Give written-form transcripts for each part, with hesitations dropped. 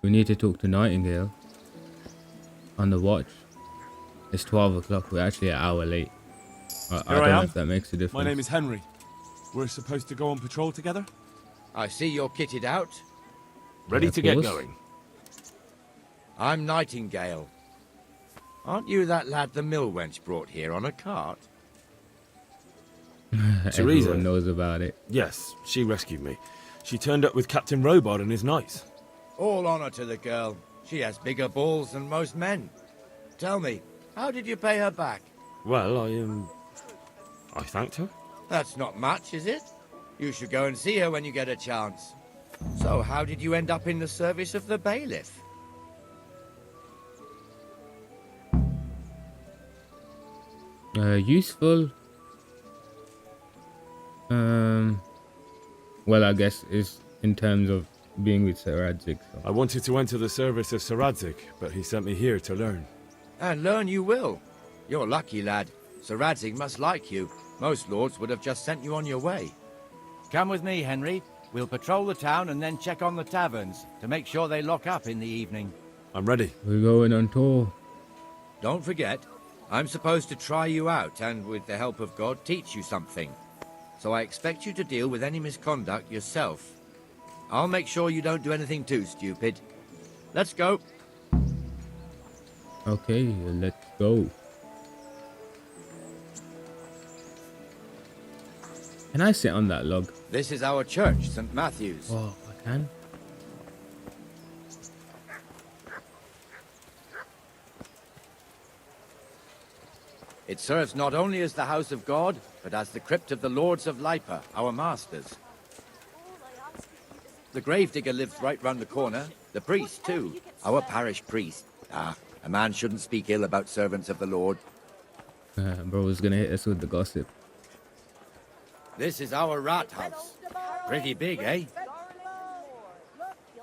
We need to talk to Nightingale. On the watch. It's 12 o'clock. We're actually an hour late. I don't know if that makes a difference. My name is Henry. We're supposed to go on patrol together? I see you're kitted out. Ready to get going. I'm Nightingale. Aren't you that lad the mill wench brought here on a cart? Everyone knows about it. Yes, she rescued me. She turned up with Captain Robot and his knights. All honor to the girl. She has bigger balls than most men. Tell me, how did you pay her back? Well, I thanked her. That's not much, is it? You should go and see her when you get a chance. So, how did you end up in the service of the bailiff? Useful. Well, I guess is in terms of being with Sir Radzig. So. I wanted to enter the service of Sir Radzig, but he sent me here to learn. And learn you will. You're lucky, lad. Sir Radzig must like you. Most lords would have just sent you on your way. Come with me, Henry. We'll patrol the town and then check on the taverns to make sure they lock up in the evening. I'm ready. We're going on tour. Don't forget, I'm supposed to try you out and, with the help of God, teach you something. So I expect you to deal with any misconduct yourself. I'll make sure you don't do anything too stupid. Let's go. Okay, let's go. Can I sit on that log? This is our church, St. Matthew's. Oh, I can. It serves not only as the house of God, but as the crypt of the lords of Lipa, our masters. The gravedigger lives right round the corner. The priest, too. Our parish priest. Ah, a man shouldn't speak ill about servants of the Lord. Bro was gonna hit us with the gossip. This is our rat house. Pretty big, eh?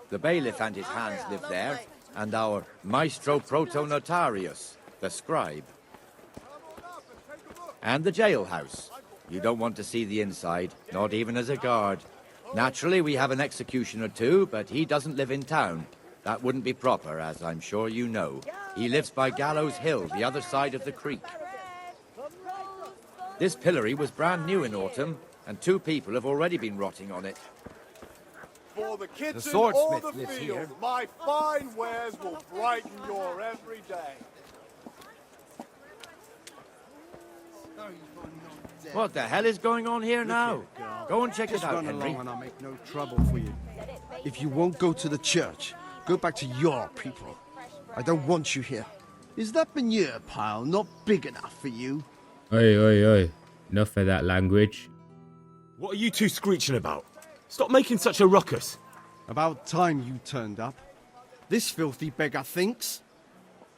The bailiff and his hands live there, and our maestro protonotarius, the scribe. And the jailhouse. You don't want to see the inside, not even as a guard. Naturally, we have an executioner too, but he doesn't live in town. That wouldn't be proper, as I'm sure you know. He lives by Gallows Hill, the other side of the creek. This pillory was brand new in autumn, and 2 people have already been rotting on it. For the kitchen swordsmith or the lives field, here. my fine wares will brighten your every day. What the hell is going on here now? Go and check it Just out, run Henry. along and I'll make no trouble for you. If you won't go to the church, go back to your people. I don't want you here. Is that manure pile not big enough for you? Oi, oi, oi. Enough of that language. What are you two screeching about? Stop making such a ruckus. About time you turned up. This filthy beggar thinks.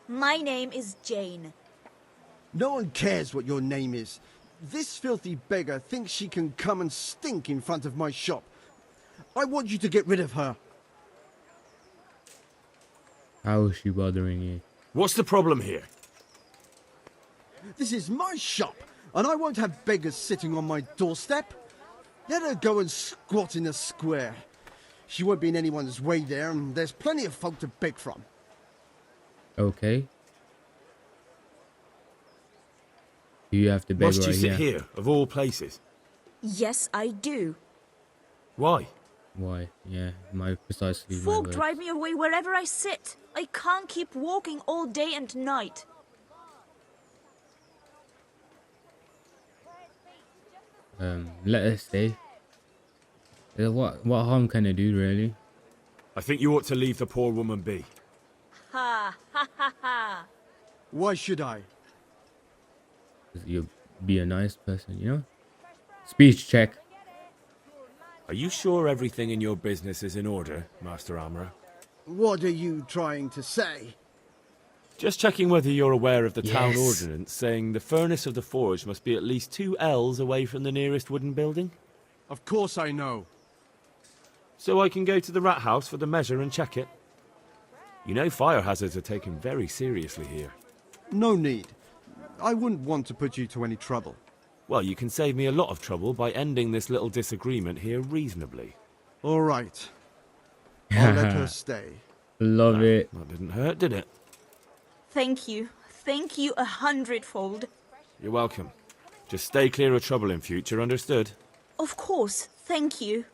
My name is Jane. No one cares what your name is. This filthy beggar thinks she can come and stink in front of my shop. I want you to get rid of her. How is she bothering you? What's the problem here? This is my shop, and I won't have beggars sitting on my doorstep. Let her go and squat in a square. She won't be in anyone's way there, and there's plenty of folk to beg from. Okay. Do you have to beg Must you right sit here? here, of all places? Yes, I do. Why? Why? Yeah, precisely my Folk words. drive me away wherever I sit. I can't keep walking all day and night. Let us stay. What harm can it do, really? I think you ought to leave the poor woman be. Ha ha ha ha. Why should I? 'Cause you be a nice person, you know? Speech check. Are you sure everything in your business is in order, Master Armourer? What are you trying to say? Just checking whether you're aware of the town Yes. ordinance saying the furnace of the forge must be at least 2 ells away from the nearest wooden building. Of course I know. So I can go to the rat house for the measure and check it. You know fire hazards are taken very seriously here. No need. I wouldn't want to put you to any trouble. Well, you can save me a lot of trouble by ending this little disagreement here reasonably. All right. I'll let her stay. Love it. That didn't hurt, did it? Thank you. Thank you 100-fold. You're welcome. Just stay clear of trouble in future, understood? Of course. Thank you.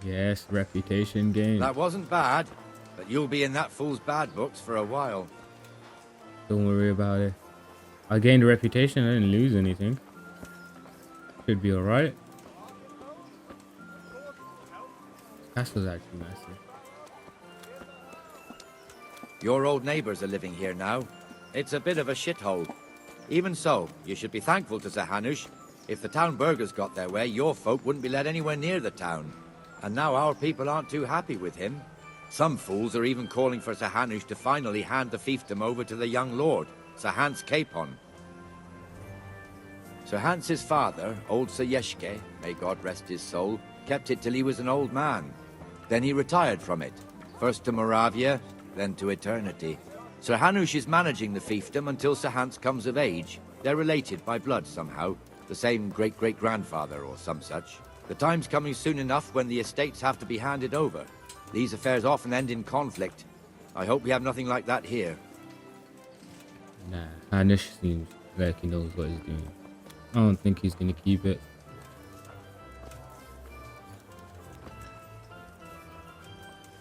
Yes, reputation gain. That wasn't bad, but you'll be in that fool's bad books for a while. Don't worry about it. I gained a reputation. I didn't lose anything. Should be alright. Castle's actually massive. Your old neighbors are living here now. It's a bit of a shithole. Even so, you should be thankful to Sir Hanush. If the town burghers got their way, your folk wouldn't be let anywhere near the town. And now our people aren't too happy with him. Some fools are even calling for Sir Hanush to finally hand the fiefdom over to the young lord, Sir Hans Capon. Sir Hans's father, old Sir Yeshke, may God rest his soul, kept it till he was an old man. Then he retired from it, first to Moravia, then to eternity. Sir Hanush is managing the fiefdom until Sir Hans comes of age. They're related by blood somehow, the same great-great-grandfather or some such. The time's coming soon enough when the estates have to be handed over. These affairs often end in conflict. I hope we have nothing like that here. Nah, Hanush seems like he knows what he's doing. I don't think he's gonna keep it.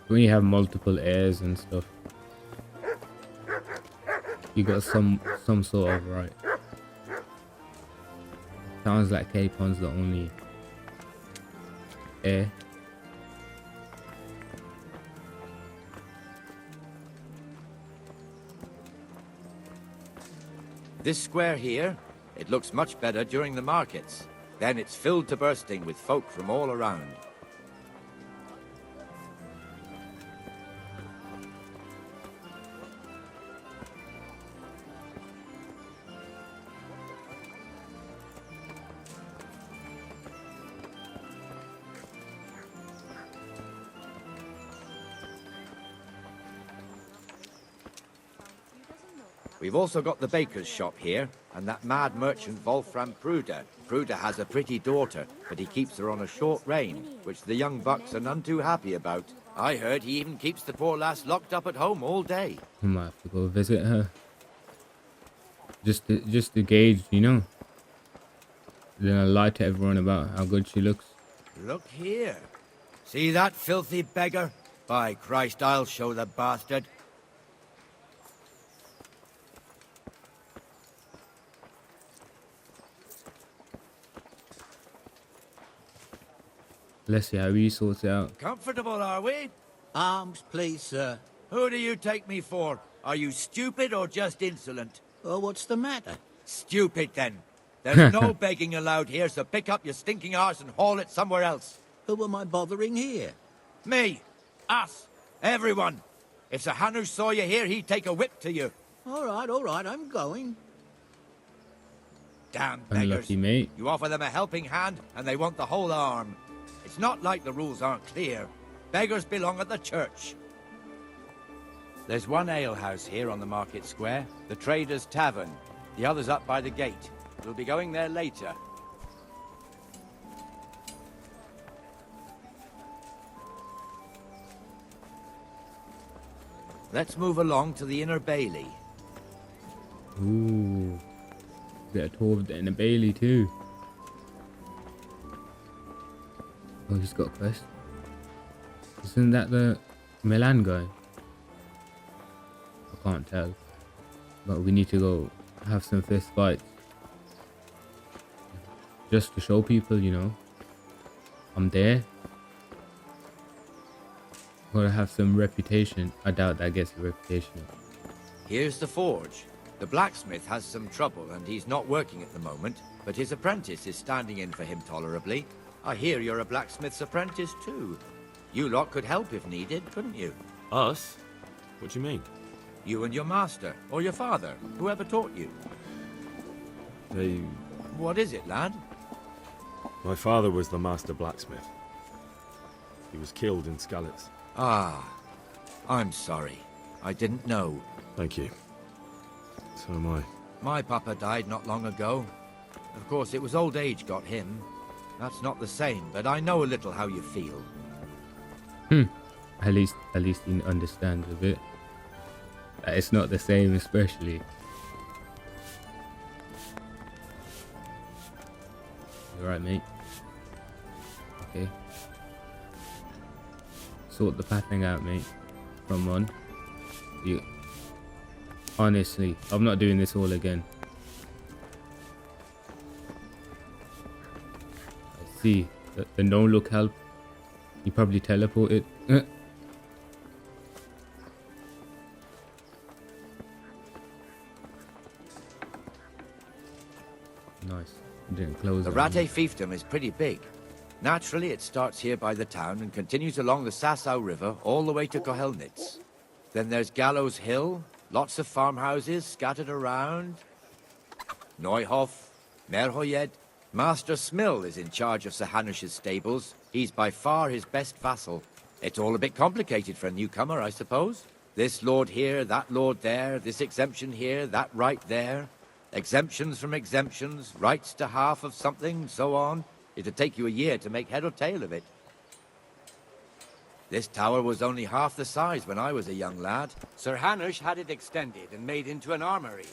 When you have multiple heirs and stuff, you got some sort of right. Sounds like Capon's the only heir. This square here, it looks much better during the markets. Then it's filled to bursting with folk from all around. We've also got the baker's shop here, and that mad merchant Wolfram Pruder. Pruder has a pretty daughter, but he keeps her on a short rein, which the young bucks are none too happy about. I heard he even keeps the poor lass locked up at home all day. I might have to go visit her. Just to gauge, you know. Then I lie to everyone about how good she looks. Look here. See that filthy beggar? By Christ, I'll show the bastard. Let's see how he sorts it out. Comfortable, are we? Arms, please, sir. Who do you take me for? Are you stupid or just insolent? Oh, what's the matter? Stupid, then. There's no begging allowed here, so pick up your stinking arse and haul it somewhere else. Who am I bothering here? Me. Us. Everyone. If Sir Hanush saw you here, he'd take a whip to you. All right, I'm going. Damn beggars. Unlucky, mate. You offer them a helping hand, and they want the whole arm. It's not like the rules aren't clear. Beggars belong at the church. There's one alehouse here on the market square, the Trader's Tavern. The other's up by the gate. We'll be going there later. Let's move along to the Inner Bailey. Ooh. Get a tour of the Inner Bailey too. Oh, he's got a quest. Isn't that the Milan guy? I can't tell. But we need to go have some fist fights. Just to show people, you know, I'm there. Gotta have some reputation. I doubt that gets a reputation. Here's the forge. The blacksmith has some trouble and he's not working at the moment, but his apprentice is standing in for him tolerably. I hear you're a blacksmith's apprentice too. You lot could help if needed, couldn't you? Us? What do you mean? You and your master, or your father, whoever taught you. They... What is it, lad? My father was the master blacksmith. He was killed in Skalitz. Ah, I'm sorry. I didn't know. Thank you. So am I. My papa died not long ago. Of course, it was old age got him. That's not the same, but I know a little how you feel. At least he understands a bit. It's not the same, especially. You alright, mate? Okay. Sort the pathing out, mate. Come on. You. Honestly, I'm not doing this all again. I see. The no-look help. You probably teleported. Nice. Didn't close The it. Rattay fiefdom is pretty big. Naturally, it starts here by the town and continues along the Sasau River all the way to Kohelnitz. Then there's Gallows Hill, lots of farmhouses scattered around. Neuhof, Merhoyed. Master Smill is in charge of Sir Hanush's stables. He's by far his best vassal. It's all a bit complicated for a newcomer, I suppose. This lord here, that lord there, this exemption here, that right there. Exemptions from exemptions, rights to half of something, so on. It'd take you a year to make head or tail of it. This tower was only half the size when I was a young lad. Sir Hanush had it extended and made into an armory.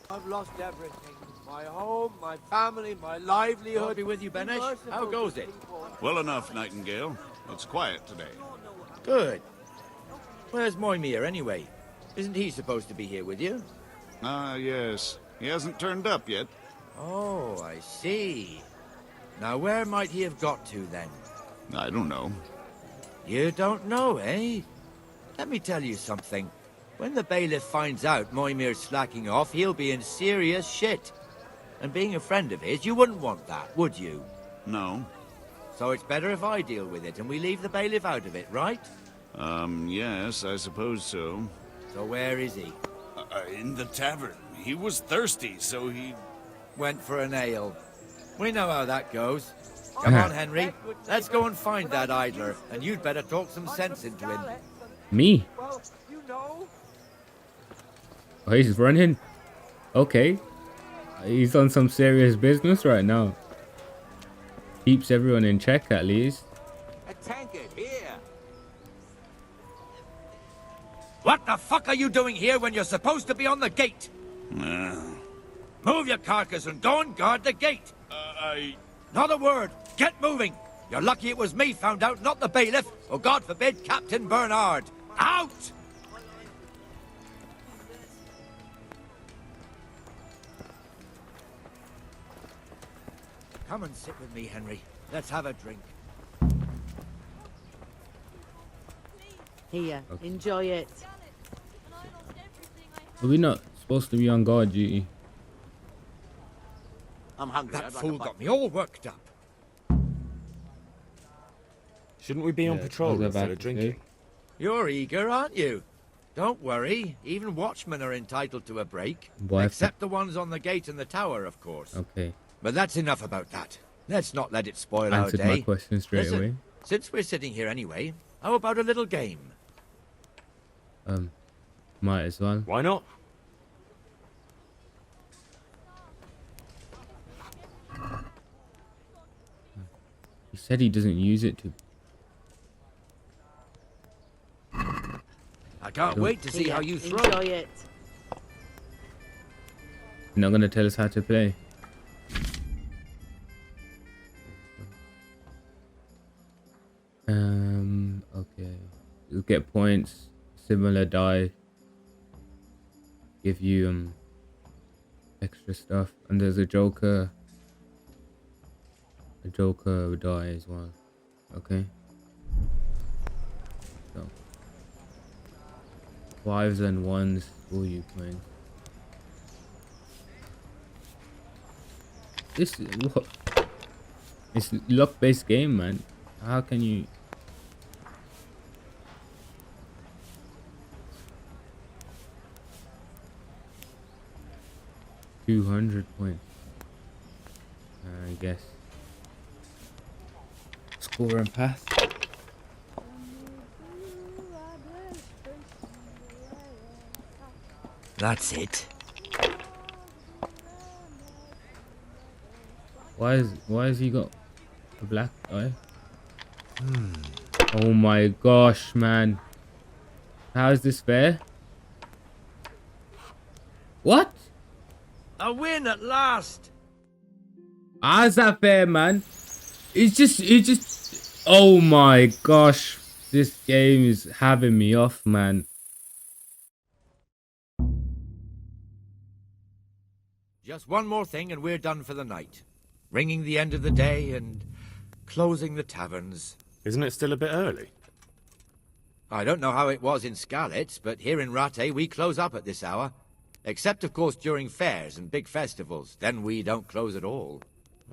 I've lost everything. My home, my family, my livelihood. I'll be with you, Benesh. How goes it? Well enough, Nightingale. It's quiet today. Good. Where's Moimir, anyway? Isn't he supposed to be here with you? Ah, yes. He hasn't turned up yet. Oh, I see. Now, where might he have got to, then? I don't know. You don't know, eh? Let me tell you something. When the bailiff finds out Moimir's slacking off, he'll be in serious shit. And being a friend of his, you wouldn't want that, would you? No. So it's better if I deal with it and we leave the bailiff out of it, right? Yes, I suppose so. So where is he? In the tavern. He was thirsty, so he... Went for an ale. We know how that goes. Come on, Henry. Let's go and find that idler, and you'd better talk some sense into him. Me? Well, you know. Oh, he's running. Okay. He's on some serious business right now. Keeps everyone in check, at least. A tankard here. What the fuck are you doing here when you're supposed to be on the gate? Move your carcass and go and guard the gate. Not a word. Get moving. You're lucky it was me found out, not the bailiff, or God forbid, Captain Bernard. Out! Come and sit with me, Henry. Let's have a drink. Here, enjoy it. Are we not supposed to be on guard duty? I'm hungry. That fool got me all worked up. Shouldn't we be on Yeah, patrol I was instead about of to drinking? say. You're eager, aren't you? Don't worry. Even watchmen are entitled to a break. Why- Except the ones on the gate and the tower, of course. Okay. But that's enough about that. Let's not let it spoil Answered our day. my question straight Listen, away. since we're sitting here anyway, how about a little game? Might as well. Why not? He said he doesn't use it to. I can't wait to see Here, how you throw. enjoy it. You're not gonna tell us how to play. Okay. You'll get points. Similar die. Give you extra stuff, and there's a joker. A joker die as well. Okay. So 5s and 1s for you points. This what? It's luck-based game, man. How can you? $200 points. I guess. Score and path. That's it. Why has he got a black eye? Oh my gosh, man. How is this fair? What? A win at last! How's that fair, man? It's just... Oh my gosh. This game is having me off, man. Just one more thing and we're done for the night. Ringing the end of the day and closing the taverns. Isn't it still a bit early? I don't know how it was in Skalitz, but here in Rattay we close up at this hour. Except, of course, during fairs and big festivals. Then we don't close at all.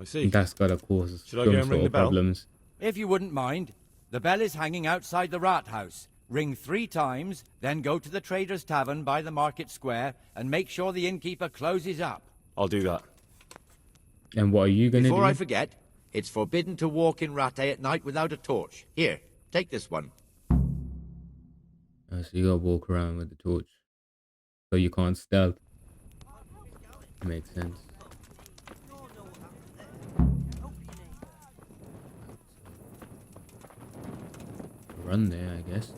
I see. That's gotta cause Should I go some and sort ring the of bell? problems. If you wouldn't mind, the bell is hanging outside the rat house. Ring 3 times, then go to the Trader's Tavern by the market square and make sure the innkeeper closes up. I'll do that. And what are you gonna Before do? I forget, it's forbidden to walk in Rattay at night without a torch. Here, take this one. Oh, so you gotta walk around with the torch. So you can't stealth. Makes sense. Run there, I guess.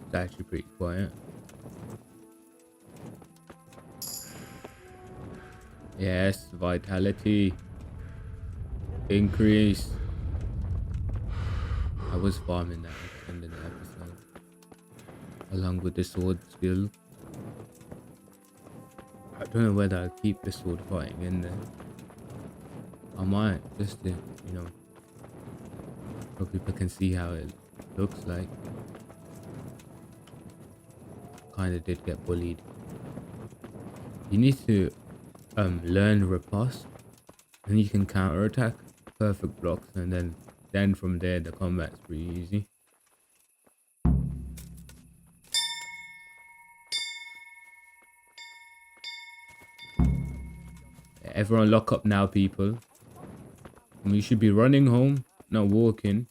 It's actually pretty quiet. Yes, vitality. Increase. I was farming that at the end of the episode. Along with the sword skill. I don't know whether I'll keep the sword fighting in there. I might, just to, you know, so people can see how it looks like. Kinda did get bullied. You need to learn riposte, and you can counterattack perfect blocks, and then from there the combat's pretty easy. Everyone lock up now, people. We should be running home, not walking.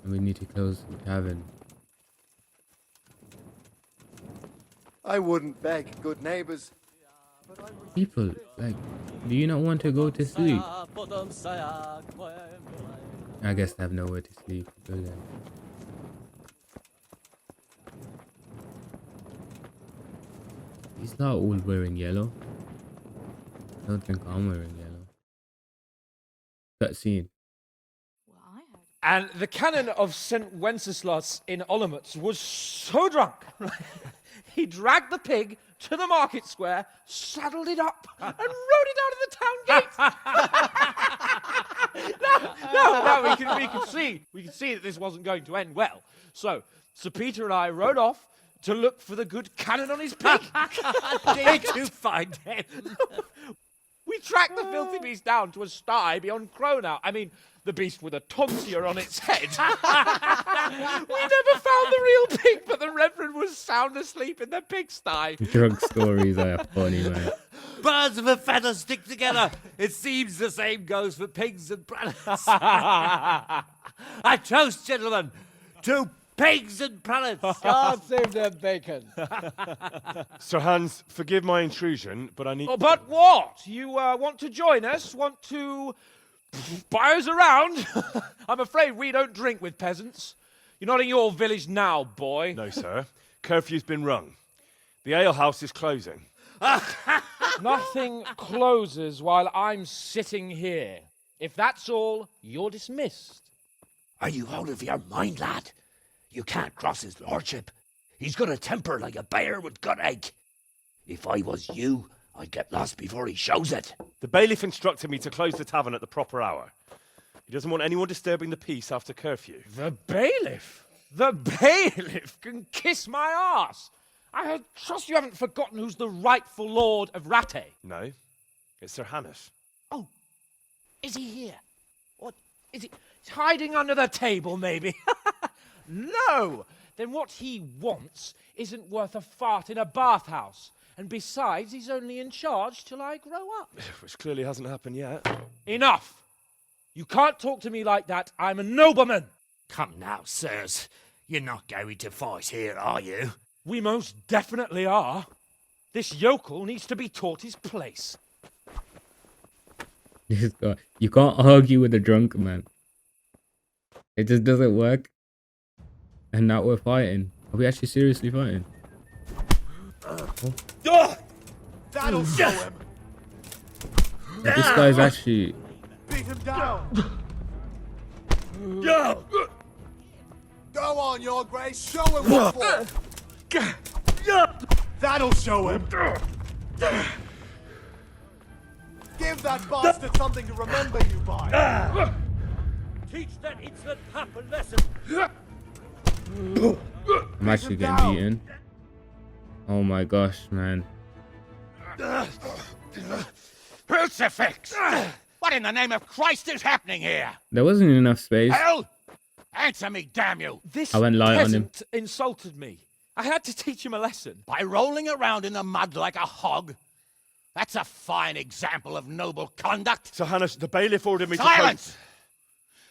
And we need to close the tavern. I wouldn't beg, good neighbors. People, like, do you not want to go to sleep? I guess they have nowhere to sleep. Do they? He's not all wearing yellow. I don't think I'm wearing yellow. Cutscene. And the canon of St. Wenceslas in Olomouc was so drunk, he dragged the pig to the market square, saddled it up, and rode it out of the town gate. No, we can see that this wasn't going to end well. So Sir Peter and I rode off to look for the good canon on his pig. Did you find him? We tracked the filthy beast down to a sty beyond Cronau. I mean, the beast with a tonsure on its head. We never found the real pig, but the Reverend was sound asleep in the pigsty. Drunk stories are funny, man. Birds of a feather stick together. It seems the same goes for pigs and prelates. I toast, gentlemen, to pigs and prelates. God save their bacon. Sir Hans, forgive my intrusion, but I need... Oh, but what? You want to join us? Want to buy us around? I'm afraid we don't drink with peasants. You're not in your village now, boy. No, sir. Curfew's been rung. The alehouse is closing. Nothing closes while I'm sitting here. If that's all, you're dismissed. Are you out of your mind, lad? You can't cross his lordship. He's got a temper like a bear with gut ache. If I was you, I'd get lost before he shows it. The bailiff instructed me to close the tavern at the proper hour. He doesn't want anyone disturbing the peace after curfew. The bailiff? The bailiff can kiss my arse. I trust you haven't forgotten who's the rightful lord of Rattay. No, it's Sir Hannes. Oh, is he here? What, is he he's hiding under the table, maybe? No! Then what he wants isn't worth a fart in a bathhouse. And besides, he's only in charge till I grow up. Which clearly hasn't happened yet. Enough! You can't talk to me like that. I'm a nobleman. Come now, sirs. You're not going to fight here, are you? We most definitely are. This yokel needs to be taught his place. This guy, you can't argue with a drunk man. It just doesn't work. And now we're fighting. Are we actually seriously fighting? Oh. That'll show him. Yeah, this guy's actually... Beat him down. Go on, Your Grace. Show him what for. That'll show him. Give that bastard something to remember you by. Teach that insolent pap a lesson. I'm actually getting beaten. Oh my gosh, man. Crucifix! What in the name of Christ is happening here? There wasn't enough space. Hell! Answer me, damn you! This I went light on him. peasant insulted me. I had to teach him a lesson. By rolling around in the mud like a hog? That's a fine example of noble conduct. Sir Hans, the bailiff ordered me Silence!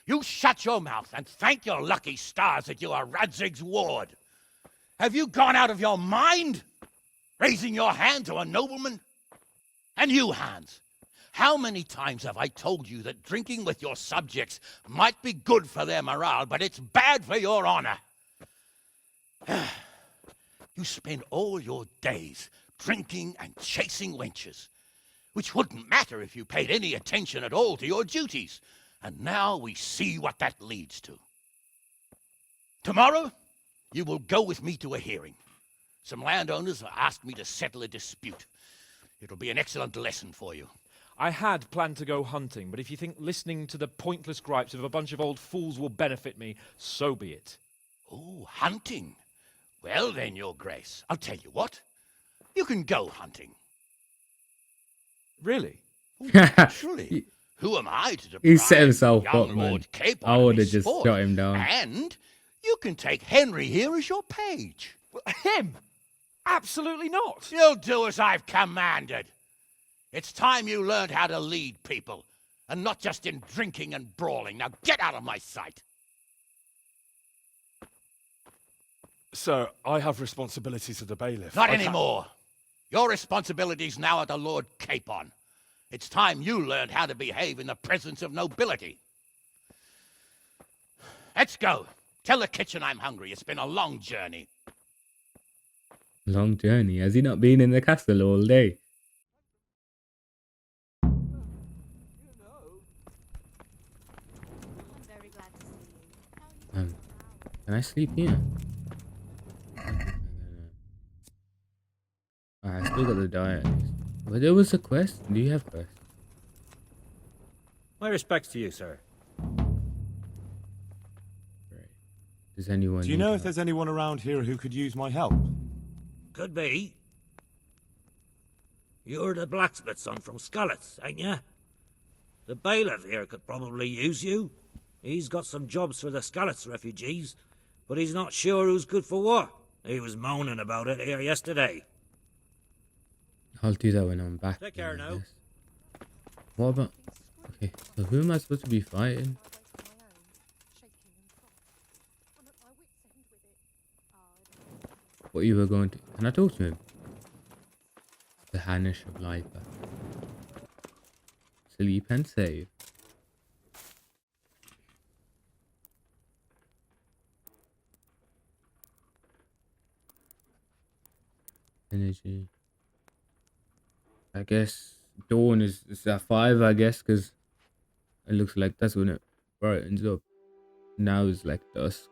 You shut your mouth and thank your lucky stars that you are Radzig's ward. Have you gone out of your mind? Raising your hand to a nobleman? And you, Hans, how many times have I told you that drinking with your subjects might be good for their morale, but it's bad for your honor? You spend all your days drinking and chasing wenches, which wouldn't matter if you paid any attention at all to your duties. And now we see what that leads to. Tomorrow, you will go with me to a hearing. Some landowners have asked me to settle a dispute. It'll be an excellent lesson for you. I had planned to go hunting, but if you think listening to the pointless gripes of a bunch of old fools will benefit me, so be it. Oh, hunting. Well then, Your Grace, I'll tell you what. You can go hunting. Really? Naturally. Who am I to deprive He set himself young up, man. Lord Capon I of would have his just sport? shot him down. And you can take Henry here as your page. Him? Absolutely not. You'll do as I've commanded. It's time you learned how to lead people, and not just in drinking and brawling. Now get out of my sight. Sir, I have responsibilities as the bailiff. Not I can't- anymore. Your responsibilities now are the Lord Capon. It's time you learned how to behave in the presence of nobility. Let's go. Tell the kitchen I'm hungry. It's been a long journey. Long journey. Has he not been in the castle all day? Can I sleep here? I still got the diet. But there was a quest. Do you have quests? My respects to you, sir. Right. Does anyone? Do you need know help? if there's anyone around here who could use my help? Could be. You're the blacksmith's son from Skalitz, ain't ya? The bailiff here could probably use you. He's got some jobs for the Skalitz refugees, but he's not sure who's good for what. He was moaning about it here yesterday. I'll do that when I'm back. Take care then, I now. guess. What about? Okay, so who am I supposed to be fighting? What you were going to? Can I talk to him? The Hanish of life. Sleep and save. Energy. I guess dawn is at 5, I guess, because it looks like that's when it brightens up. Now it's like dusk.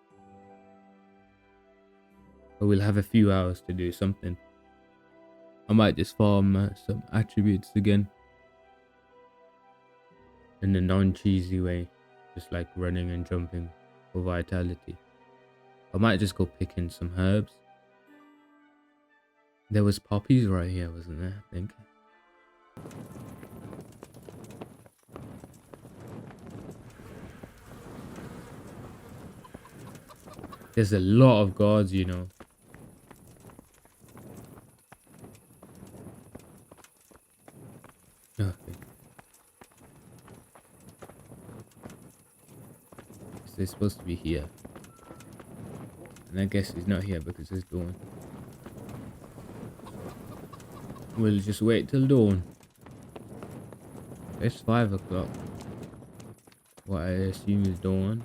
But we'll have a few hours to do something. I might just farm some attributes again. In a non-cheesy way. Just like running and jumping for vitality. I might just go picking some herbs. There was poppies right here, wasn't there? I think. There's a lot of guards, you know. Okay. They're supposed to be here. And I guess he's not here because it's dawn. We'll just wait till dawn. It's 5 o'clock. What I assume is dawn.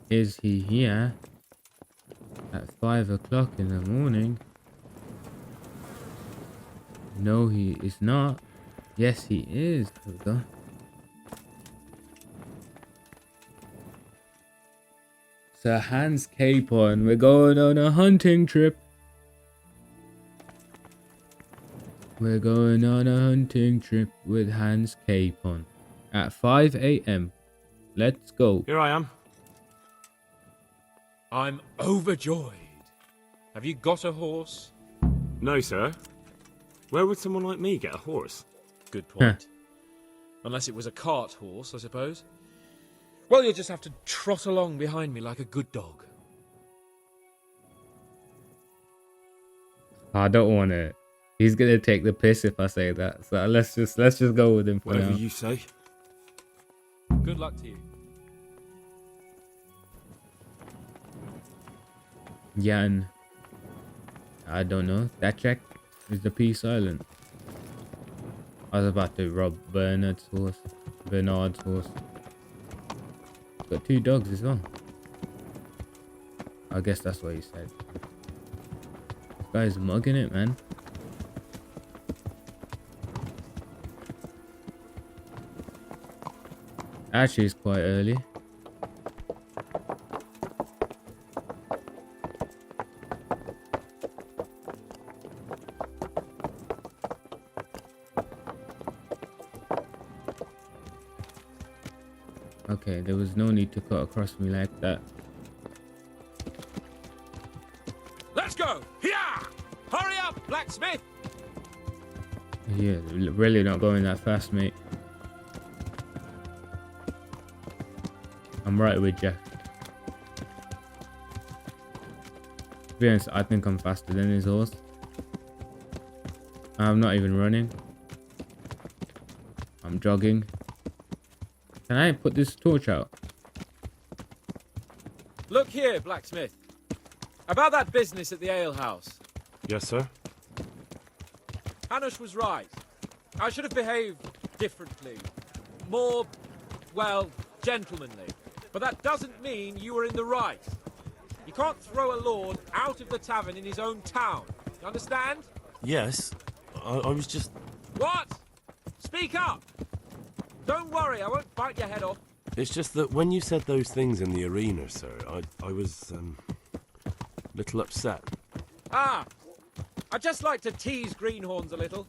Is he here at 5 o'clock in the morning? No, he is not. Yes, he is. There we go. Sir Hans Capon, we're going on a hunting trip. We're going on a hunting trip with Hans Capon at 5 a.m. Let's go. Here I am. I'm overjoyed. Have you got a horse? No, sir. Where would someone like me get a horse? Good point. Unless it was a cart horse, I suppose. Well, you'll just have to trot along behind me like a good dog. I don't want to. He's gonna take the piss if I say that. So let's just go with him for Whatever now. you say. Good luck to you. Jan. I don't know. That check is the P silent. I was about to rob Bernard's horse. Got 2 dogs as well. I guess that's what he said. This guy's mugging it, man. Actually, it's quite early. Okay, there was no need to cut across me like that. Let's go! Here! Hurry up, blacksmith! Yeah, really not going that fast, mate. I'm right with you. To be honest, I think I'm faster than his horse. I'm not even running. I'm jogging. Can I put this torch out? Look here, blacksmith. About that business at the alehouse. Yes, sir. Hanush was right. I should have behaved differently. More, well, gentlemanly. But that doesn't mean you were in the right. You can't throw a lord out of the tavern in his own town. You understand? Yes. I was just... What? Speak up! Don't worry, I won't bite your head off. It's just that when you said those things in the arena, sir, I was, a little upset. Ah! I just like to tease greenhorns a little.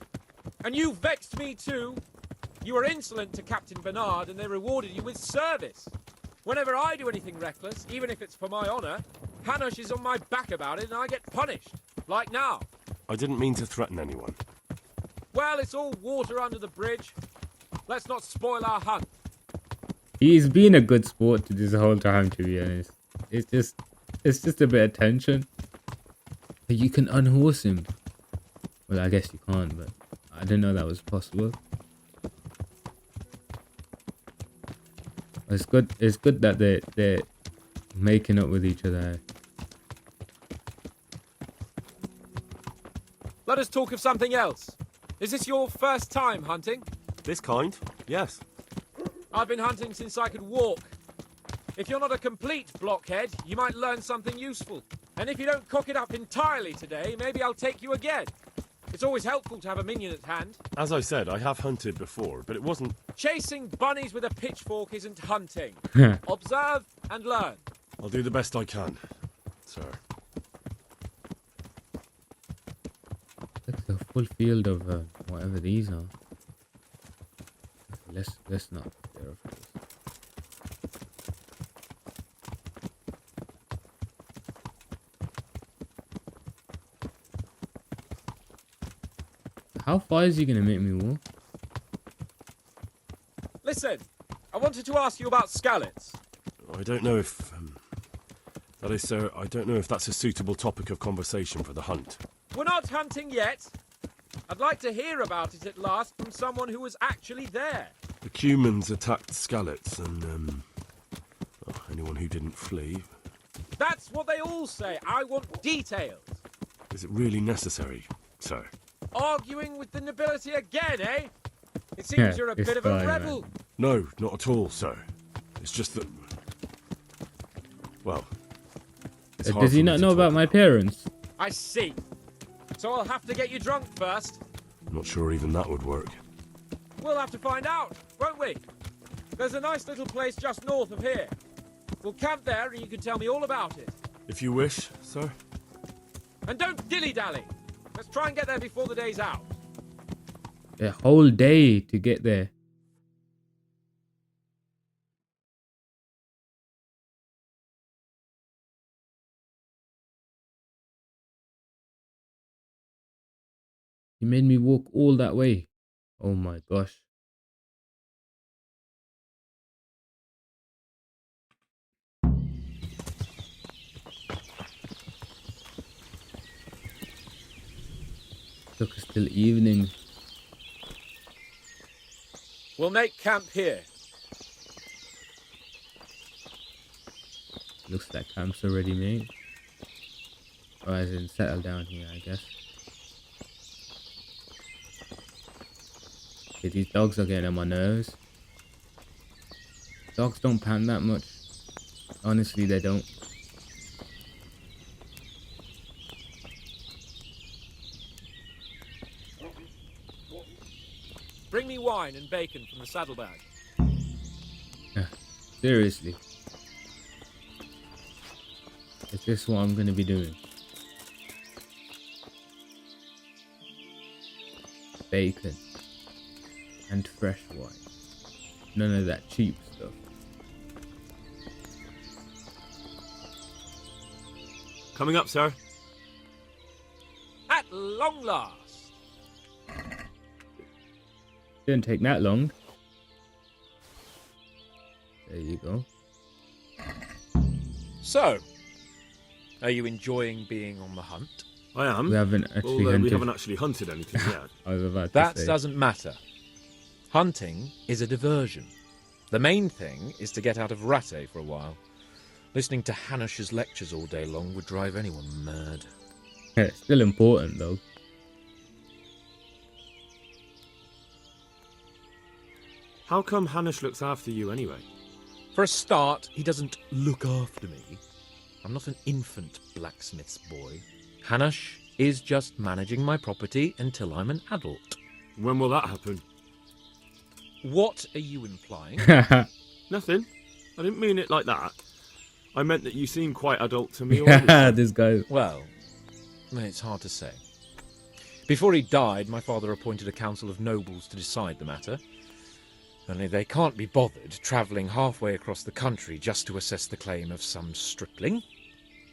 And you vexed me too. You were insolent to Captain Bernard and they rewarded you with service. Whenever I do anything reckless, even if it's for my honour, Hanush is on my back about it and I get punished. Like now. I didn't mean to threaten anyone. Well, it's all water under the bridge. Let's not spoil our hunt. He's been a good sport to this whole time, to be honest. It's just a bit of tension. You can unhorse him. Well, I guess you can't, but I didn't know that was possible. It's good. It's good that they're making up with each other. Let us talk of something else. Is this your first time hunting? This kind? Yes. I've been hunting since I could walk. If you're not a complete blockhead, you might learn something useful. And if you don't cock it up entirely today, maybe I'll take you again. It's always helpful to have a minion at hand. As I said, I have hunted before, but it wasn't... Chasing bunnies with a pitchfork isn't hunting. Observe and learn. I'll do the best I can, sir. That's a full field of whatever these are. Let's not there, of course. How far is he gonna make me walk? Listen, I wanted to ask you about scallops. I don't know if... that is, sir, I don't know if that's a suitable topic of conversation for the hunt. We're not hunting yet. I'd like to hear about it at last from someone who was actually there. The Cumans attacked Skallets and, anyone who didn't flee. That's what they all say. I want details. Is it really necessary, sir? Arguing with the nobility again, eh? It seems Yeah, you're a it's bit of a fine, rebel. man. No, not at all, sir. It's just that... Well... it's hard Does he for me not to know talk about my parents? I see. So I'll have to get you drunk first. I'm not sure even that would work. We'll have to find out, won't we? There's a nice little place just north of here. We'll camp there and you can tell me all about it. If you wish, sir. And don't dilly-dally. Let's try and get there before the day's out. A whole day to get there. He made me walk all that way. Oh my gosh. Took us till evening. We'll make camp here. Looks like camp's already made. Or as in settle down here, I guess. Okay, these dogs are getting on my nerves. Dogs don't pant that much. Honestly, they don't. Bring me wine and bacon from the saddlebag. Seriously. Is this what I'm going to be doing? Bacon. And fresh wine. None of that cheap stuff. Coming up, sir. At long last. Didn't take that long. There you go. So, are you enjoying being on the hunt? I am. We haven't actually Although hunted. we haven't actually hunted anything yet. I was about to That say. doesn't matter. Hunting is a diversion. The main thing is to get out of Rattay for a while. Listening to Hanush's lectures all day long would drive anyone mad. Yeah, it's still important though. How come Hanush looks after you anyway? For a start, he doesn't look after me. I'm not an infant blacksmith's boy. Hanush is just managing my property until I'm an adult. When will that happen? What are you implying? Nothing. I didn't mean it like that. I meant that you seem quite adult to me already. This guy. Well, it's hard to say. Before he died, my father appointed a council of nobles to decide the matter. Only they can't be bothered travelling halfway across the country just to assess the claim of some stripling.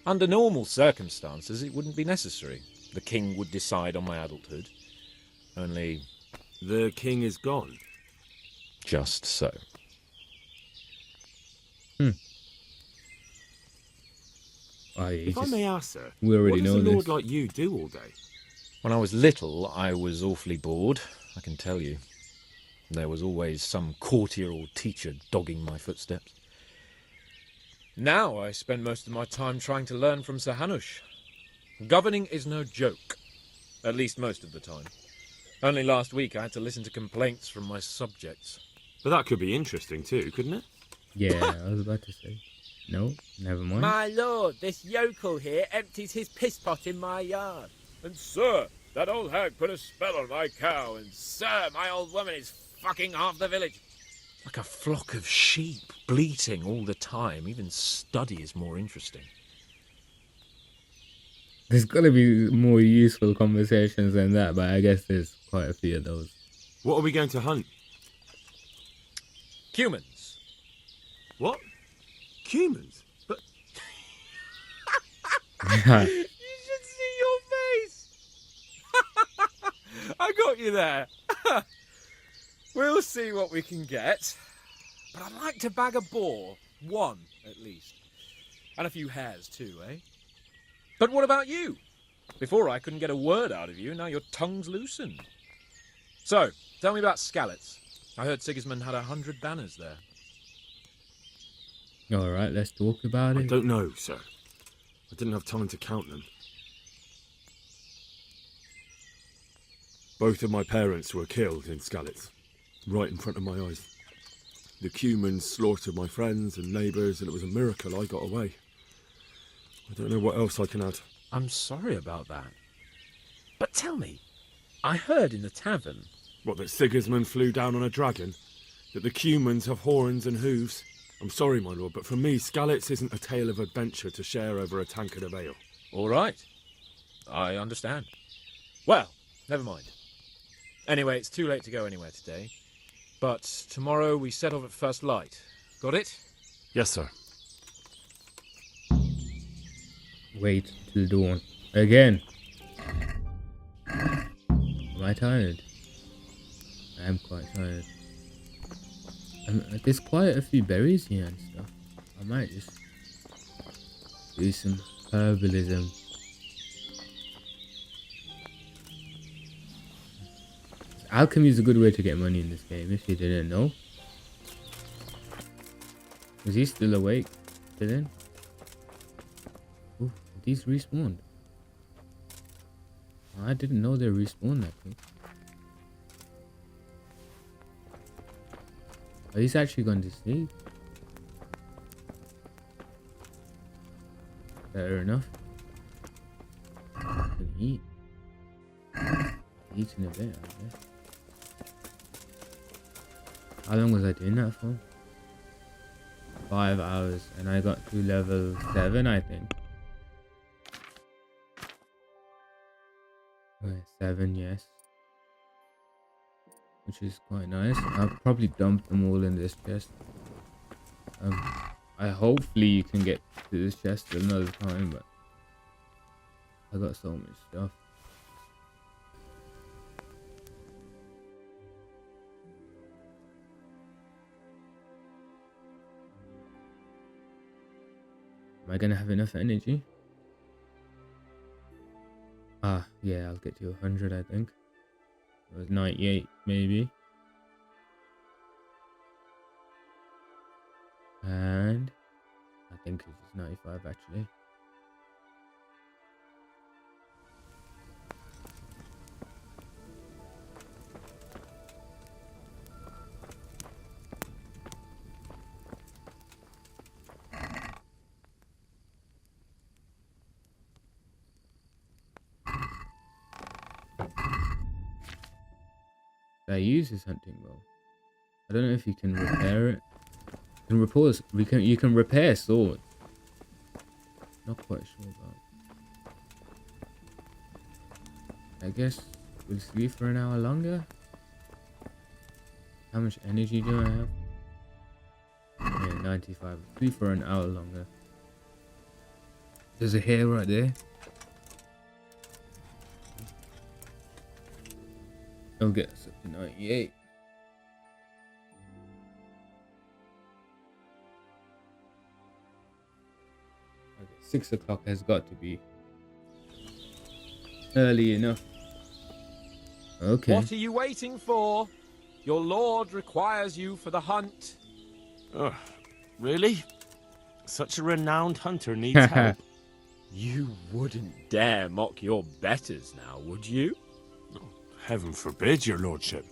Under normal circumstances, it wouldn't be necessary. The king would decide on my adulthood. Only... The king is gone. Just so. Oh, yeah, If I may ask, sir, we already what does know a this. lord like you do all day? When I was little, I was awfully bored, I can tell you. There was always some courtier or teacher dogging my footsteps. Now I spend most of my time trying to learn from Sir Hanush. Governing is no joke, at least most of the time. Only last week I had to listen to complaints from my subjects. But that could be interesting too, couldn't it? Yeah, I was about to say. No, never mind. My lord, this yokel here empties his piss pot in my yard. And sir, that old hag put a spell on my cow, and Sir, my old woman is fucking half the village. like a flock of sheep, bleating all the time. Even study is more interesting. There's got to be more useful conversations than that, but I guess there's quite a few of those. What are we going to hunt? Humans. What? Humans? But You should see your face. I got you there. We'll see what we can get. But I'd like to bag a boar. One, at least. And a few hares, too, eh? But what about you? Before I couldn't get a word out of you, now your tongue's loosened. So, tell me about Skalitz. I heard Sigismund had 100 banners there. Alright, let's talk about I it. don't know, sir. I didn't have time to count them. Both of my parents were killed in Skalitz, right in front of my eyes. The Cumans slaughtered my friends and neighbours, and it was a miracle I got away. I don't know what else I can add. I'm sorry about that. But tell me, I heard in the tavern... What, that Sigismund flew down on a dragon? That the Cumans have horns and hooves? I'm sorry, my lord, but for me, Skalitz isn't a tale of adventure to share over a tankard of ale. All right. I understand. Well, never mind. Anyway, it's too late to go anywhere today. But tomorrow we set off at first light. Got it? Yes, sir. Wait till dawn. Again. Am I tired? I am quite tired. There's quite a few berries here and stuff. I might just do some herbalism. Alchemy is a good way to get money in this game, if you didn't know. Is he still awake? Still in? Ooh, these respawned. I didn't know they respawned that quick. Oh, he's actually gone to sleep. Fair enough. I can eat. Eat in a bit, I guess. How long was I doing that for? 5 hours, and I got to level 7, I think. Okay, 7, yes. Which is quite nice. I'll probably dump them all in this chest. Hopefully you can get to this chest another time, but I got so much stuff. Am I gonna have enough energy? Ah, yeah, I'll get to 100, I think. It was 98, maybe. And I think it's just 95, actually. I use his hunting bow. I don't know if you can repair it. You can repair swords. Not quite sure about. I guess we'll sleep for an hour longer. How much energy do I have? Yeah, 95. Sleep for an hour longer. There's a hair right there. I'll get us up to 98. Okay, 6 o'clock has got to be early enough. Okay. What are you waiting for? Your lord requires you for the hunt. Oh, really? Such a renowned hunter needs help. You wouldn't dare mock your betters now, would you? Heaven forbid, your lordship.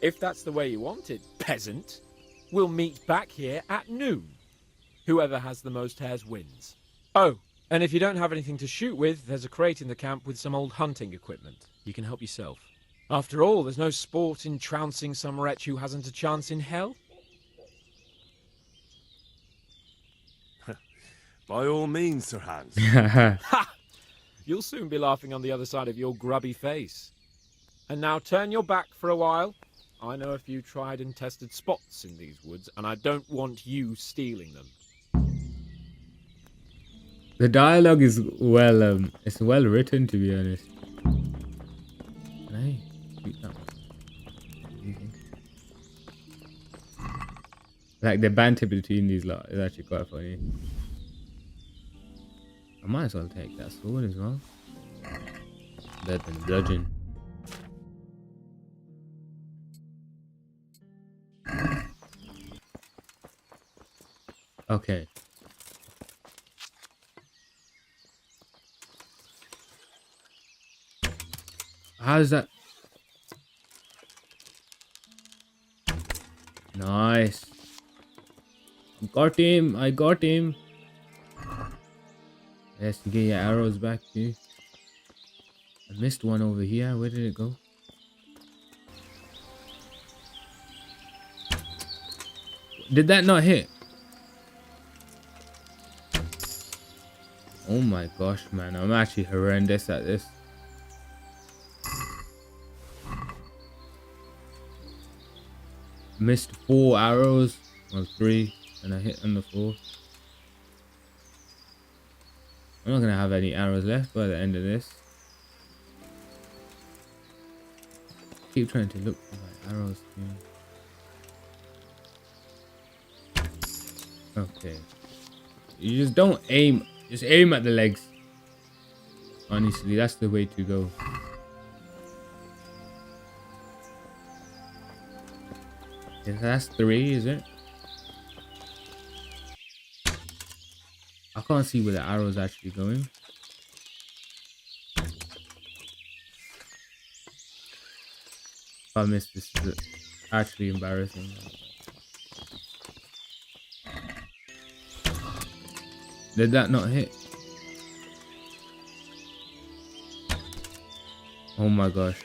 If that's the way you want it, peasant, we'll meet back here at noon. Whoever has the most hares wins. Oh, and if you don't have anything to shoot with, there's a crate in the camp with some old hunting equipment. You can help yourself. After all, there's no sport in trouncing some wretch who hasn't a chance in hell. By all means, Sir Hans. Ha! You'll soon be laughing on the other side of your grubby face. And now turn your back for a while. I know a few tried and tested spots in these woods, and I don't want you stealing them. The dialogue is it's well written, to be honest. Can I shoot that one? Like the banter between these lot is actually quite funny. I might as well take that sword as well. Better than bludgeon. Okay. How's that? Nice. Got him. I got him. Yes, you get your arrows back too. I missed one over here. Where did it go? Did that not hit? Oh my gosh, man. I'm actually horrendous at this. Missed 4 arrows. Or 3. And I hit on the 4th. I'm not going to have any arrows left by the end of this. Keep trying to look for my arrows too. Okay. You just don't aim. Just aim at the legs. Honestly, that's the way to go. Yeah, that's 3, is it? I can't see where the arrow's actually going. If I missed this, is actually embarrassing. Did that not hit? Oh my gosh.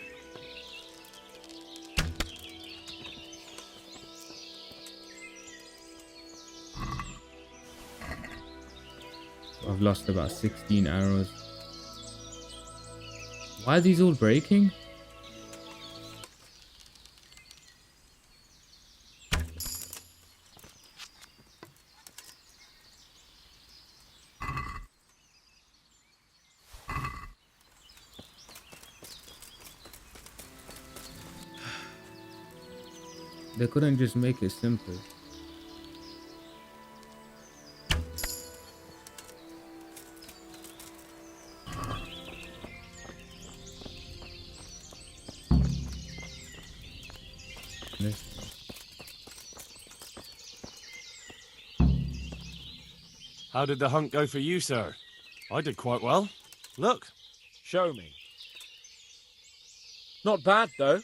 I've lost about 16 arrows. Why are these all breaking? They couldn't just make it simple. How did the hunt go for you, sir? I did quite well. Look. Show me. Not bad, though.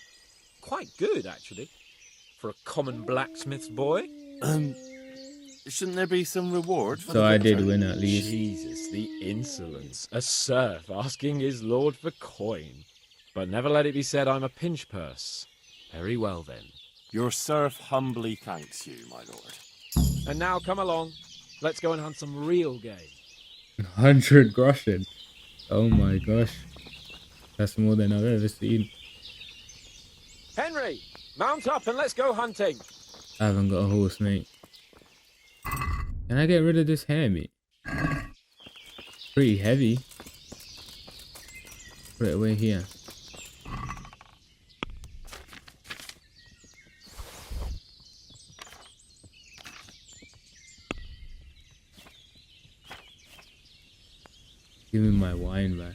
Quite good, actually. For a common blacksmith's boy. Shouldn't there be some reward for So I did win at least. Jesus, the insolence. A serf asking his lord for coin. But never let it be said I'm a pinch purse. Very well, then. Your serf humbly thanks you, my lord. And now come along. Let's go and hunt some real game. 100 groschen. Oh my gosh. That's more than I've ever seen. Henry, mount up and let's go hunting. I haven't got a horse, mate. Can I get rid of this hair meat? Pretty heavy. Put it away here. Give me my wine back.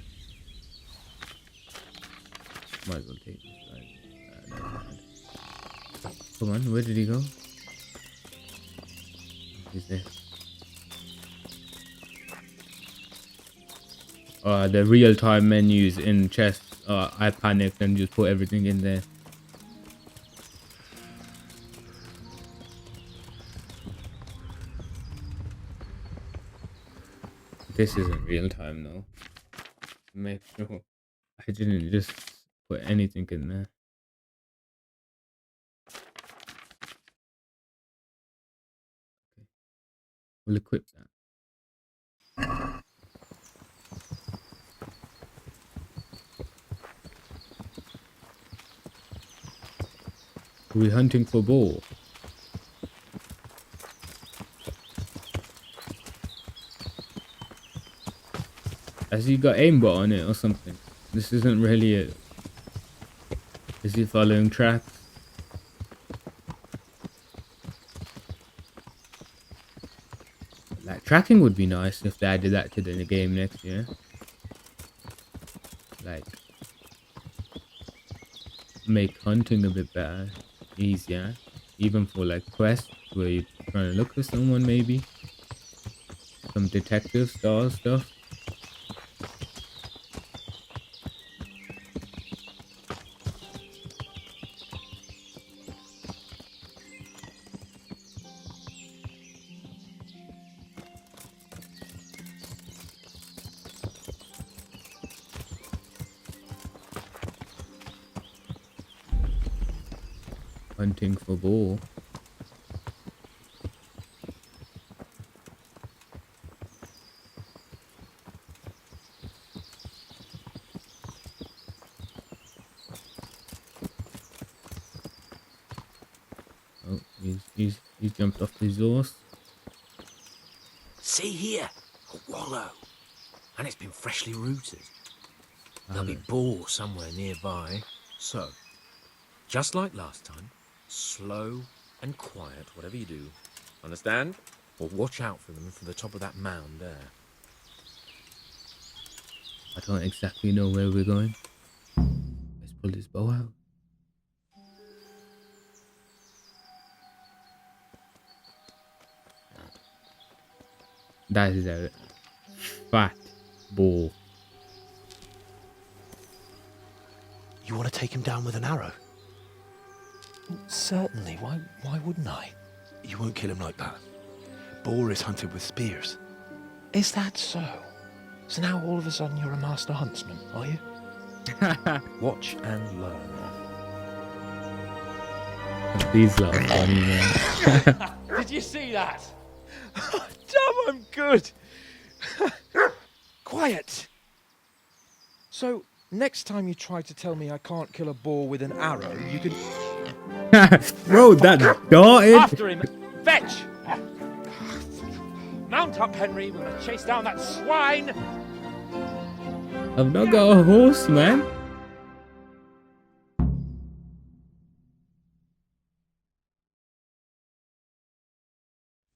Might as well take this guy. Never mind. Come on, where did he go? He's there. The real-time menus in chess. I panicked and just put everything in there. This isn't real time though. Make sure I didn't just put anything in there. Okay. We'll equip that. Are we hunting for boar? Has he got aimbot on it or something? This isn't really it. Is he following tracks? Like, tracking would be nice if they added that to the game next year. Like, make hunting a bit better, easier. Even for like quests where you're trying to look for someone, maybe. Some detective style stuff. hunting for boar. Oh, he's jumped off his horse. See here, a wallow, and it's been freshly rooted. There'll be boar somewhere nearby, so just like last time, slow and quiet, whatever you do. Understand? Or watch out for them from the top of that mound there. I don't exactly know where we're going. Let's pull this bow out. That is a fat boar. You want to take him down with an arrow? Certainly. Why wouldn't I? You won't kill him like that. Boar is hunted with spears. Is that so? So now all of a sudden you're a master huntsman, are you? Watch and learn. These lot are funny, man. Did you see that? Damn, I'm good. Quiet. So, next time you try to tell me I can't kill a boar with an arrow, you can... Bro, that darted. After him. Fetch! Mount up, Henry. We're going to chase down that swine. I've not got a horse, man.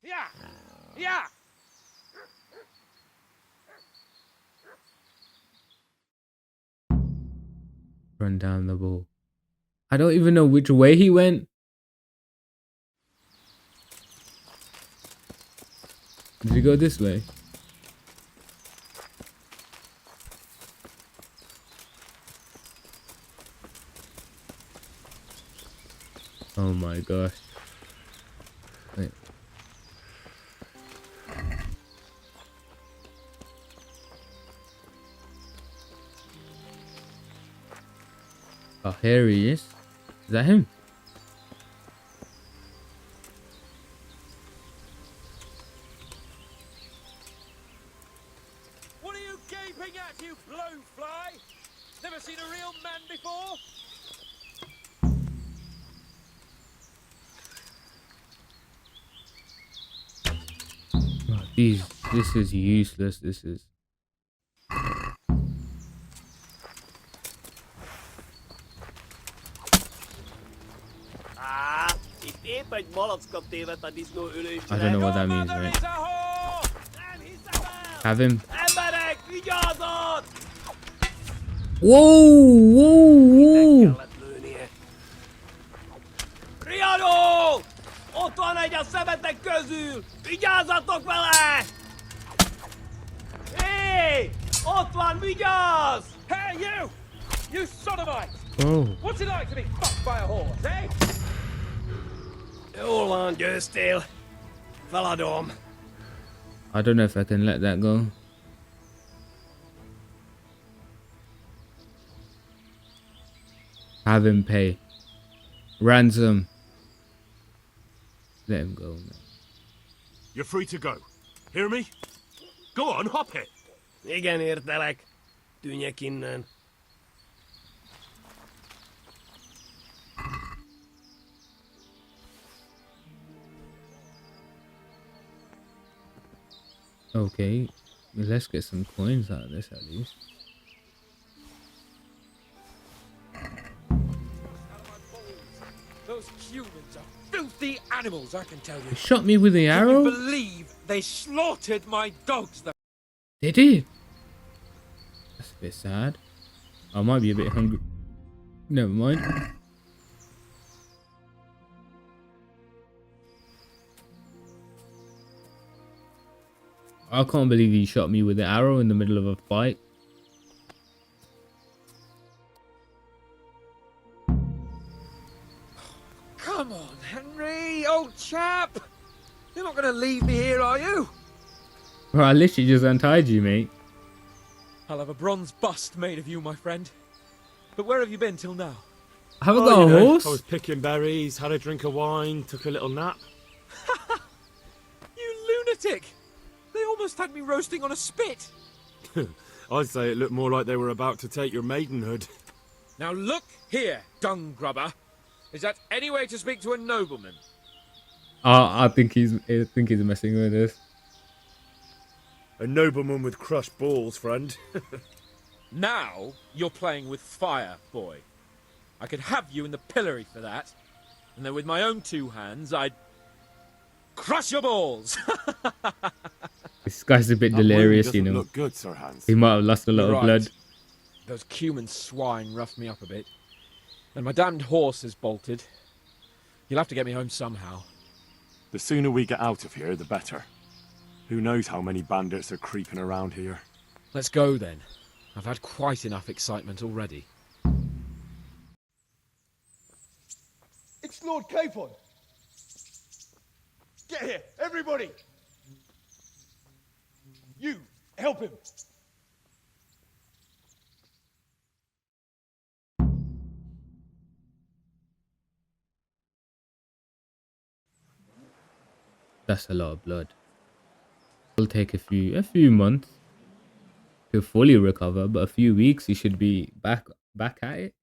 Yeah! Yeah! Run down the ball. I don't even know which way he went. Did he go this way? Oh my gosh. Wait. Oh, here he is. Is that him? What are you gaping at, you blowfly? Never seen a real man before? Oh, this is useless. This is. Épp egy malackot tévedt a disznó ülésre. I don't know what that means, right? Have him. Emberek, vigyázat! Whoa, whoa, whoa! Riadó! Ott van egy a szemetek közül! Vigyázzatok vele! Hé! Ott van, vigyázz! Hey, you! You sodomite! Oh. What's it like to be fucked by a horse, eh? Jól van, győztél. Feladom. I don't know if I can let that go. Have him pay. Ransom. Let him go, man. You're free to go. Hear me? Go on, hop it. Igen, értelek. Tűnjek innen. Okay, let's get some coins out of this at least. Those humans are filthy animals, I can tell you. They shot me with the arrow? Can you believe they slaughtered my dogs? They did. That's a bit sad. I might be a bit hungry. Never mind. I can't believe he shot me with the arrow in the middle of a fight. Come on, Henry, old chap. You're not going to leave me here, are you? Bro, I literally just untied you, mate. I'll have a bronze bust made of you, my friend. But where have you been till now? I haven't Oh, got you a know, horse. I was picking berries, had a drink of wine, took a little nap. You lunatic! They almost had me roasting on a spit. I'd say it looked more like they were about to take your maidenhood. Now look here, dung grubber. Is that any way to speak to a nobleman? I think he's messing with us. A nobleman with crushed balls, friend. Now you're playing with fire, boy. I could have you in the pillory for that. And then with my own two hands, I'd crush your balls. This guy's a bit That wound delirious, doesn't you know. look good, Sir Hans. He might have lost a lot You're of right. blood. Those cumin swine roughed me up a bit. And my damned horse has bolted. You'll have to get me home somehow. The sooner we get out of here, the better. Who knows how many bandits are creeping around here. Let's go then. I've had quite enough excitement already. It's Lord Capon. Get here, everybody. You, help him. That's a lot of blood. It'll take a few months to fully recover, but a few weeks he should be back at it.